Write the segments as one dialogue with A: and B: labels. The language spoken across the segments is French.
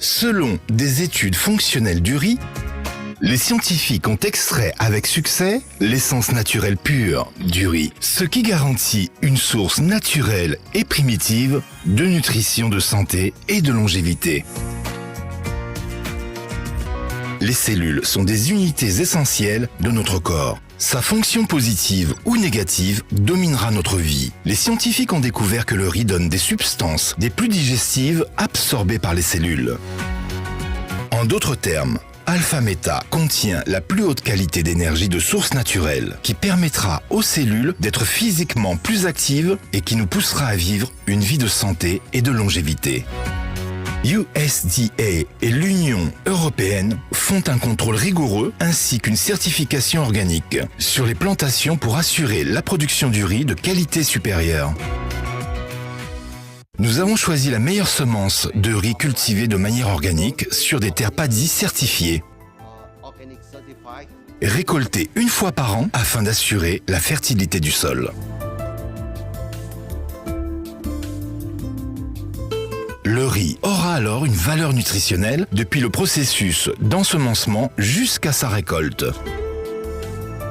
A: Selon des études fonctionnelles du riz, les scientifiques ont extrait avec succès l'essence naturelle pure du riz, ce qui garantit une source naturelle et primitive de nutrition, de santé et de longévité. Les cellules sont des unités essentielles de notre corps. Sa fonction positive ou négative dominera notre vie. Les scientifiques ont découvert que le riz donne des substances des plus digestives absorbées par les cellules. En d'autres termes, Alpha-Meta contient la plus haute qualité d'énergie de source naturelle qui permettra aux cellules d'être physiquement plus actives et qui nous poussera à vivre une vie de santé et de longévité. USDA et l'Union européenne font un contrôle rigoureux ainsi qu'une certification organique sur les plantations pour assurer la production du riz de qualité supérieure. Nous avons choisi la meilleure semence de riz cultivée de manière organique sur des terres paddies certifiées, récoltée une fois par an afin d'assurer la fertilité du sol. Le riz aura alors une valeur nutritionnelle depuis le processus d'ensemencement jusqu'à sa récolte.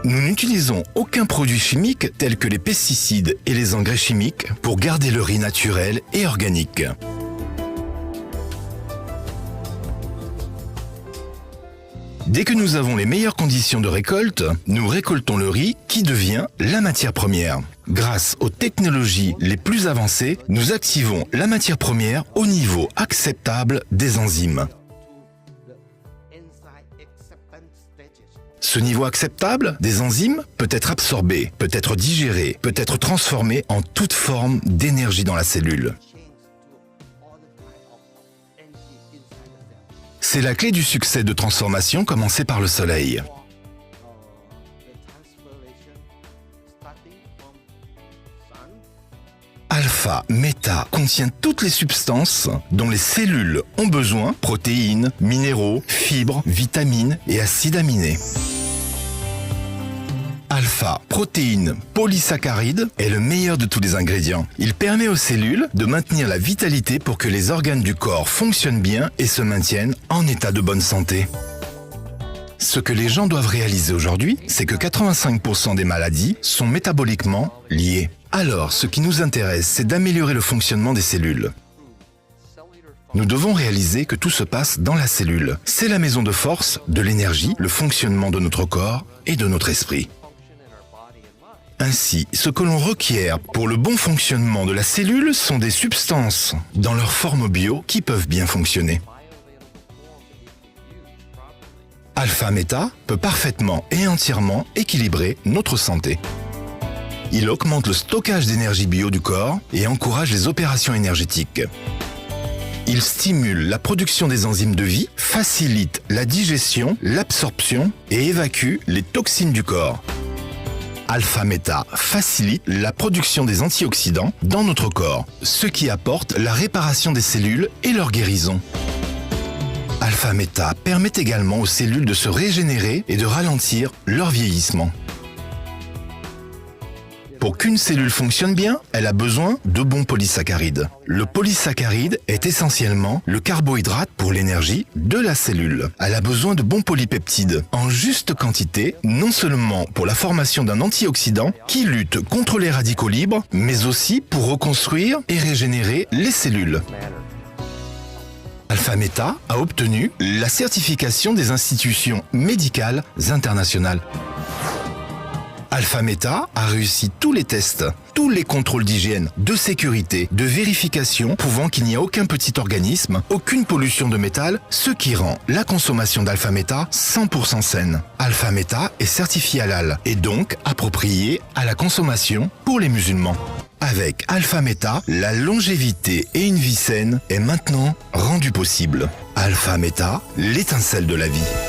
A: Nous n'utilisons aucun produit chimique tel que les pesticides et les engrais chimiques pour garder le riz naturel et organique. Dès que nous avons les meilleures conditions de récolte, nous récoltons le riz qui devient la matière première. Grâce aux technologies les plus avancées, nous activons la matière première au niveau acceptable des enzymes. Ce niveau acceptable des enzymes peut être absorbé, peut être digéré, peut être transformé en toute forme d'énergie dans la cellule. C'est la clé du succès de transformation commencée par le soleil. Alpha-Meta contient toutes les substances dont les cellules ont besoin, protéines, minéraux, fibres, vitamines et acides aminés. Alpha-protéine polysaccharide est le meilleur de tous les ingrédients. Il permet aux cellules de maintenir la vitalité pour que les organes du corps fonctionnent bien et se maintiennent en état de bonne santé. Ce que les gens doivent réaliser aujourd'hui, c'est que 85% des maladies sont métaboliquement liées. Alors, ce qui nous intéresse, c'est d'améliorer le fonctionnement des cellules. Nous devons réaliser que tout se passe dans la cellule. C'est la maison de force, de l'énergie, le fonctionnement de notre corps et de notre esprit. Ainsi, ce que l'on requiert pour le bon fonctionnement de la cellule sont des substances dans leur forme bio qui peuvent bien fonctionner. Alpha-Meta peut parfaitement et entièrement équilibrer notre santé. Il augmente le stockage d'énergie bio du corps et encourage les opérations énergétiques. Il stimule la production des enzymes de vie, facilite la digestion, l'absorption et évacue les toxines du corps. Alpha-Meta facilite la production des antioxydants dans notre corps, ce qui apporte la réparation des cellules et leur guérison. Alpha-Meta permet également aux cellules de se régénérer et de ralentir leur vieillissement. Pour qu'une cellule fonctionne bien, elle a besoin de bons polysaccharides. Le polysaccharide est essentiellement le carbohydrate pour l'énergie de la cellule. Elle a besoin de bons polypeptides en juste quantité, non seulement pour la formation d'un antioxydant qui lutte contre les radicaux libres, mais aussi pour reconstruire et régénérer les cellules. Alpha-Meta a obtenu la certification des institutions médicales internationales. Alpha-Meta a réussi tous les tests, tous les contrôles d'hygiène, de sécurité, de vérification, prouvant qu'il n'y a aucun petit organisme, aucune pollution de métal, ce qui rend la consommation d'Alpha-Meta 100% saine. Alpha-Meta est certifié halal et donc approprié à la consommation pour les musulmans. Avec Alpha-Meta, la longévité et une vie saine est maintenant rendue possible. Alpha-Meta, l'étincelle de la vie.